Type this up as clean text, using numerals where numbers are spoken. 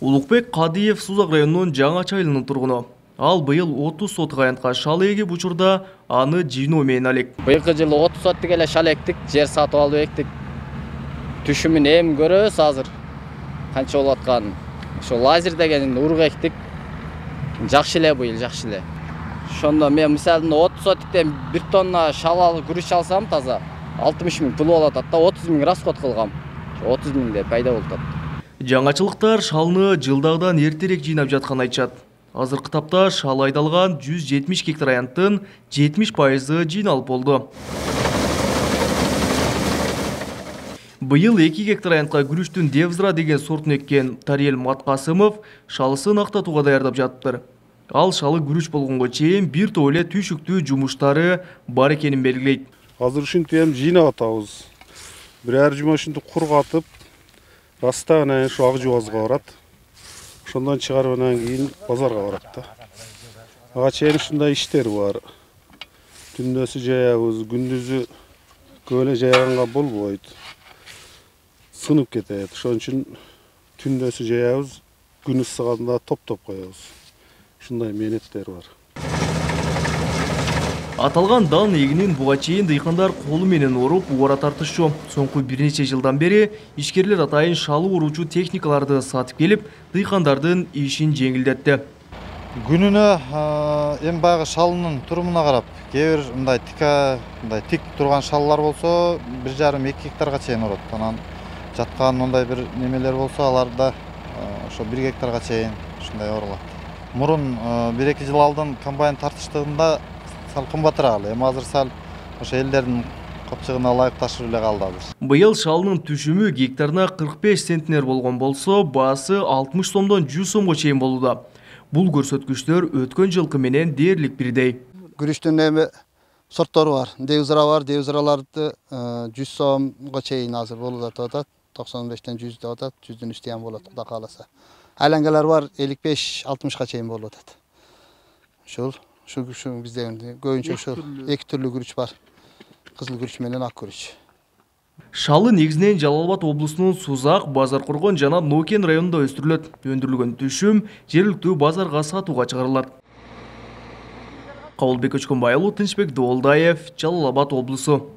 Улукбек Кадиев Сузак районунун Жаңа Чайлынын тургуну. Ал быйыл 30 сотық аянтка шал эгип учурда аны жыйноо менен алек. Быйылкы жылы 30 сотук эле шал эктик, жер сатып алып эктик. Түшүмүн эми көрөбүз азыр. Канча болуп атканын. Ошо лазер деген урук эктик. Жакшы эле быйыл, жакшы эле. Ошондо мен мисалы 30 сотуктен 1 тонна шал алып күрүч алсам таза 60 000 пул болуп атат да, 30 000 расход кылгам. 30 000 де пайда болуп атат. Жаңачылыктар шалны жылдагыдан эртерээк жыйнап жатканын айтышат. Азыркы тапта шал айдалган 170 гектар аянттын 70% жыйналып болду. Быйыл 2 гектар аянтка күрүчтүн Девзра деген сортун эккен Тарел Маткасымов шалысын актатууга даярдап жатыптыр. Ал шалы күрүч болгонго чейин бир топ эле түйшүктүү жумуштары бар экенин белгилейт. Азыр ушинтип эми жыйнап атабыз. Бир жума ушинтип кургатып, растаган ушу ак жубазга барат. Ошондон чыгарып анан кийин базарга барат да. Ага чейин ушундай иштер бар. Түндөсү жаябыз, күндүзү көп эле жайганга болбойт. Сынып кетет. Ошон үчүн түндөсү жаябыз, күн ысыганда топтоп коебуз. Ушундай мээнеттер бар. Аталган дан эгинин буга чейин дыйкандар колу менен оруп убара тартышчу. Соңку бир нече жылдан бери ишкерлер атайын шалы уруучу техникаларды сатып келип, дыйкандардын ишин жеңилдетти. Күнүнө эми баягы шалынын турумуна карап, кээ бир мындай тик турган шаллар болсо 1,5-2 гектарга чейин урат. Анан жаткан мындай бир немелер болсо, аларда ошо 1 гектарга чейин ушундай орулат. Мурун 1-2 жыл алдын комбайн тартыштыгында сал кымбатыраак, эми азыр сал ошо элдердин капчыгына ылайык ташып эле калды азыр. Быйыл шалынын түшүмү гектарына 45 центнер болгон болсо, баасы 60 сомдон 100 сомго чейин болууда. Бул көрсөткүчтөр өткөн жылкы менен дээрлик бирдей. Күрүчтүн эми сорттору бар. Девзра бар, девзраларды 100 сомго чейин азыр болуп атат. 95-тен 100 деп атат, 100дөн үстү ham болот, Кудай кааласа. Айлангалар бар, 55-60га чейин болуп атат. Ушул бизде көбүнчө ушул эки түрлүү күрүч бар. Кызыл күрүч менен ак күрүч. Шалы негизинен Жалал Абад облусунун Сузак, Базаркоргон жана Нокен районунда өстүрүлөт. Өндүрүлгөн түшүм жергиликтүү базарга сатууга чыгарылат. Кабылбек Өчкөнбай уулу, Тынчбек Доолдаев, Жалал Абад облусу.